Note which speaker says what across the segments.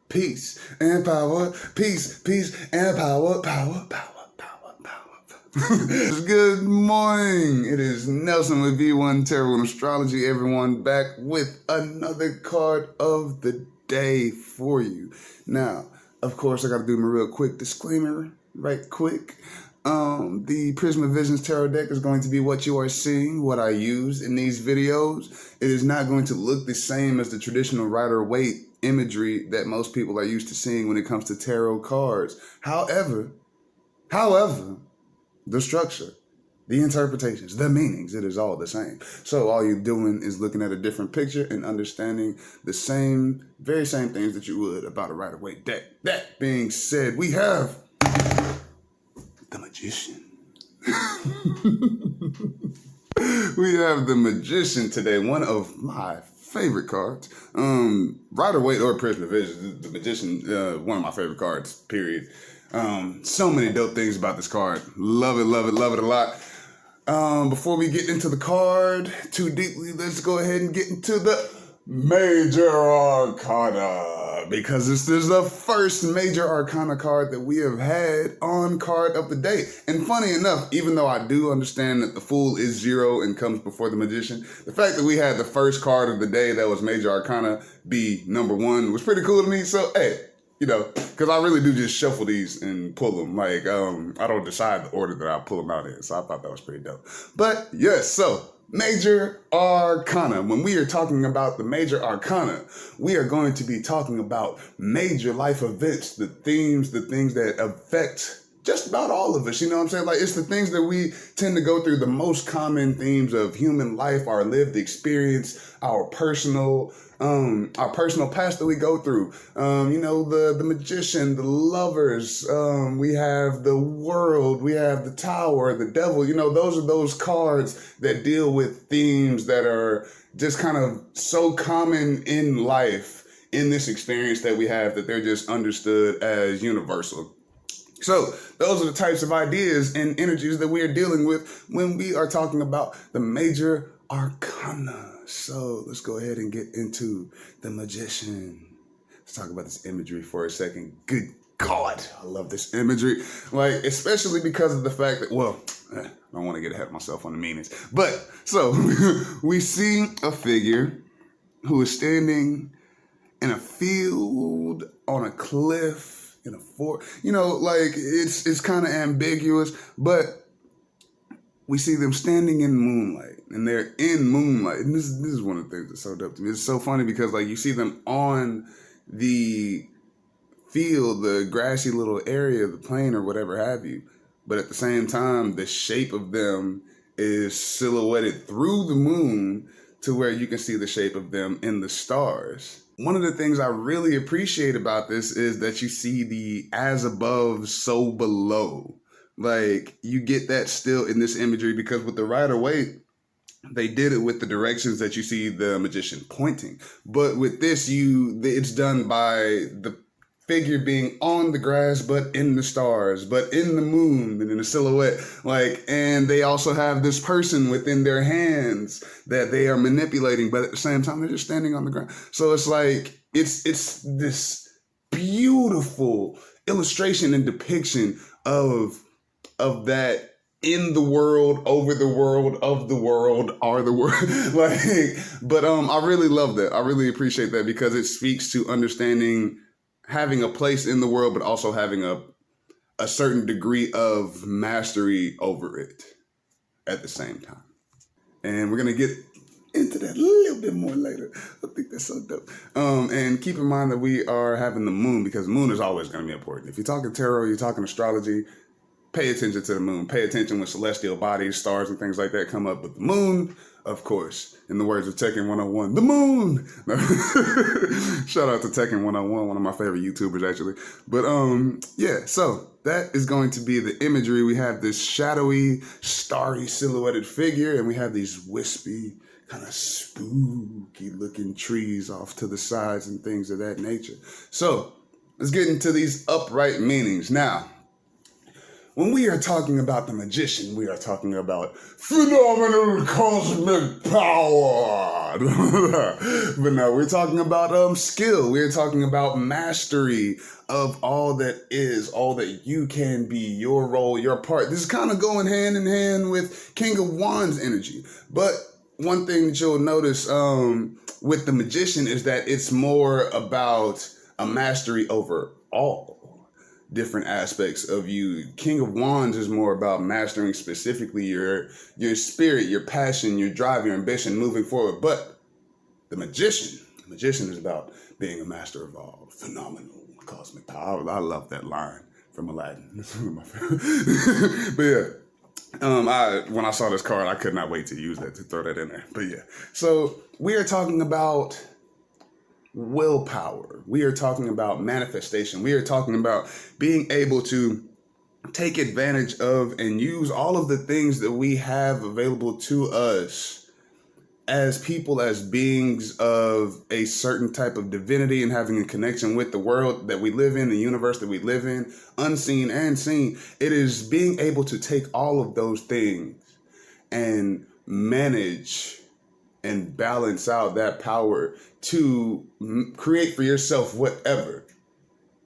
Speaker 1: peace and power, peace and power, power. Good morning. It is Nelson with V1 Tarot and Astrology, everyone, back with another card of the day for you. Now, of course, I got to do my real quick disclaimer right quick. The Prisma Visions Tarot deck is going to be what you are seeing, what I use in these videos. It is not going to look the same as the traditional Rider-Waite imagery that most people are used to seeing when it comes to tarot cards. However, the structure, the interpretations, the meanings, it is all the same. So all you're doing is looking at a different picture and understanding the very same things that you would about a Rider-Waite deck. That being said, we have the Magician. We have the Magician today, one of my favorite cards. Rider-Waite or Prisma Visions, the Magician, one of my favorite cards, period. So many dope things about this card. Love it a lot. Before we get into the card too deeply, let's go ahead and get into the Major Arcana, because this is the first Major Arcana card that we have had on Card of the Day. And funny enough, even though I do understand that the Fool is 0 and comes before the Magician, the fact that we had the first card of the day that was Major Arcana be number 1 was pretty cool to me. So, hey, you know, because I really do just shuffle these and pull them. Like, I don't decide the order that I pull them out in. So I thought that was pretty dope. But yes, so Major Arcana. When we are talking about the Major Arcana, we are going to be talking about major life events, the things that affect just about all of us, you know what I'm saying? Like, it's the things that we tend to go through, the most common themes of human life, our lived experience, our personal past that we go through. You know, the Magician, the Lovers, we have the World, we have the Tower, the Devil. You know, those are those cards that deal with themes that are just kind of so common in life, in this experience that we have, that they're just understood as universal. So those are the types of ideas and energies that we are dealing with when we are talking about the Major Arcana. So let's go ahead and get into the Magician. Let's talk about this imagery for a second. Good God, I love this imagery. Like, especially because of the fact that, well, I don't want to get ahead of myself on the meanings. But, so, we see a figure who is standing in a field, on a cliff, in a fort. You know, like, it's kind of ambiguous, but we see them standing in moonlight, and they're in moonlight. And this is one of the things that's so dope to me. It's so funny because, like, you see them on the field, the grassy little area, the plain or whatever have you. But at the same time, the shape of them is silhouetted through the moon to where you can see the shape of them in the stars. One of the things I really appreciate about this is that you see the as above, so below. Like, you get that still in this imagery, because with the Rider-Waite, they did it with the directions that you see the Magician pointing. But with this, it's done by the figure being on the grass, but in the stars, but in the moon and in the silhouette. Like, and they also have this person within their hands that they are manipulating, but at the same time, they're just standing on the ground. So it's like, it's this beautiful illustration and depiction of that in the world, over the world, of the world, are the world. Like, but I really love that. I really appreciate that, because it speaks to understanding having a place in the world, but also having a certain degree of mastery over it at the same time. And we're going to get into that a little bit more later. I think that's so dope. And keep in mind that we are having the moon, because the moon is always going to be important. If you're talking tarot, you're talking astrology, pay attention to the moon. Pay attention when celestial bodies, stars, and things like that come up. But the moon, of course, in the words of Tekken 101, the moon! Shout out to Tekken 101, one of my favorite YouTubers, actually. But, yeah, so that is going to be the imagery. We have this shadowy, starry, silhouetted figure, and we have these wispy, kind of spooky-looking trees off to the sides and things of that nature. So, let's get into these upright meanings. Now, when we are talking about the magician, we are talking about phenomenal cosmic power. But no, we're talking about skill. We're talking about mastery of all that is, all that you can be, your role, your part. This is kind of going hand in hand with King of Wands energy. But one thing that you'll notice with the magician is that it's more about a mastery over all different aspects of you. King of Wands is more about mastering specifically your spirit, your passion, your drive, your ambition moving forward. But the magician is about being a master of all. Phenomenal cosmic power. I love that line from Aladdin. It's one of my favorite. But yeah. When I saw this card, I could not wait to use that, to throw that in there. But yeah. So we are talking about willpower. We are talking about manifestation. We are talking about being able to take advantage of and use all of the things that we have available to us as people, as beings of a certain type of divinity, and having a connection with the world that we live in, the universe that we live in, unseen and seen. It is being able to take all of those things and manage and balance out that power to create for yourself whatever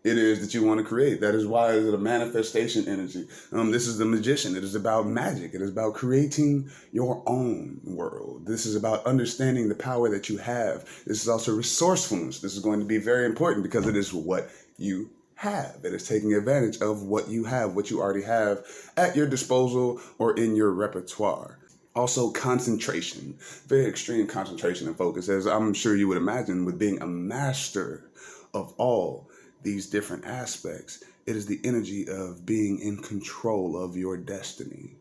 Speaker 1: it is that you want to create. That is why it's a manifestation energy. This is the magician. It is about magic. It is about creating your own world. This is about understanding the power that you have. This is also resourcefulness. This is going to be very important because it is what you have. It is taking advantage of what you have, what you already have at your disposal or in your repertoire. Also, concentration, very extreme concentration and focus, as I'm sure you would imagine with being a master of all these different aspects. It is the energy of being in control of your destiny.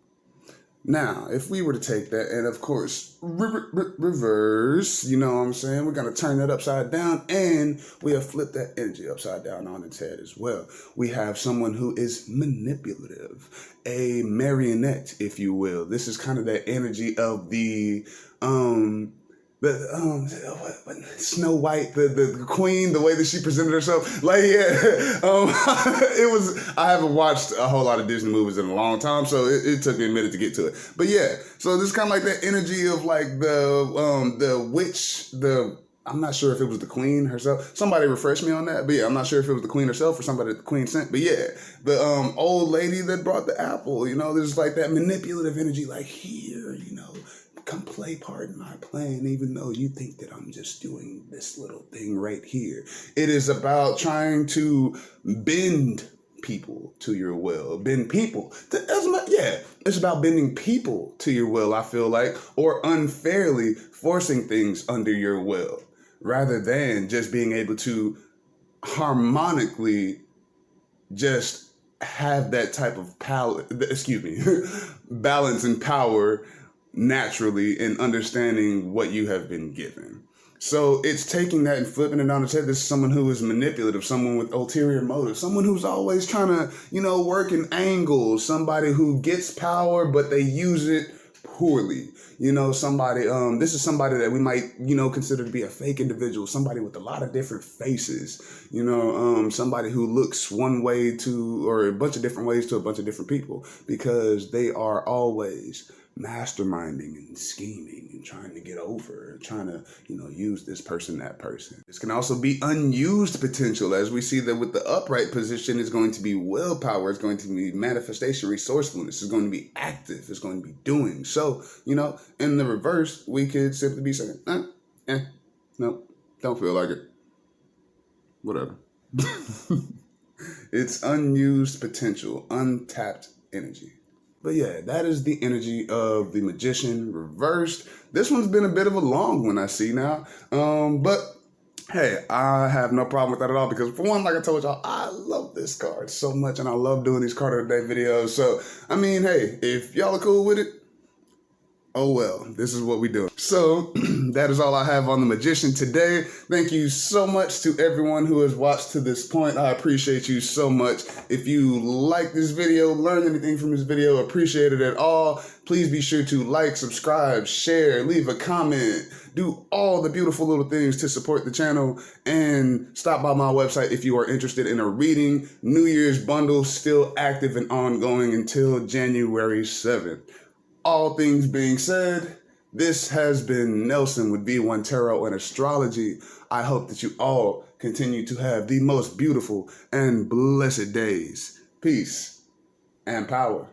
Speaker 1: Now, if we were to take that and, of course, reverse, you know what I'm saying? We're going to turn that upside down, and we have flipped that energy upside down on its head as well. We have someone who is manipulative, a marionette, if you will. This is kind of that energy of the Snow White, the queen, the way that she presented herself. Like, yeah, I haven't watched a whole lot of Disney movies in a long time, so it took me a minute to get to it. But yeah, so this is kind of like that energy of like the witch, I'm not sure if it was the queen herself. Somebody refresh me on that. But yeah, I'm not sure if it was the queen herself or somebody that the queen sent. But yeah, the old lady that brought the apple, you know, there's like that manipulative energy, like, here, you know, come play part in my plan, even though you think that I'm just doing this little thing right here. It is about trying to bend people to your will. It's about bending people to your will, I feel like, or unfairly forcing things under your will, rather than just being able to harmonically just have that type of balance and power naturally in understanding what you have been given. So it's taking that and flipping it on its head. This is someone who is manipulative, someone with ulterior motives, someone who's always trying to, work in angles, somebody who gets power, but they use it poorly. This is somebody that we might, consider to be a fake individual, somebody with a lot of different faces, somebody who looks one way or a bunch of different ways to a bunch of different people, because they are always masterminding and scheming and trying to get over, trying to, use this person, that person. This can also be unused potential, as we see that with the upright position is going to be willpower, it's going to be manifestation, resourcefulness, it's going to be active, it's going to be doing. So, in the reverse, we could simply be saying, no, don't feel like it. Whatever. It's unused potential, untapped energy. But yeah, that is the energy of the magician reversed. This one's been a bit of a long one, I see now. But hey, I have no problem with that at all, because for one, like I told y'all, I love this card so much, and I love doing these card of the day videos. So, hey, if y'all are cool with it, Oh well, this is what we do. So that is all I have on the Magician today. Thank you so much to everyone who has watched to this point. I appreciate you so much. If you like this video, learned anything from this video, appreciate it at all, please be sure to like, subscribe, share, leave a comment, do all the beautiful little things to support the channel, and stop by my website if you are interested in a reading. New Year's bundle still active and ongoing until January 7th. All things being said, this has been Nelson with V1 Tarot and Astrology. I hope that you all continue to have the most beautiful and blessed days. Peace and power.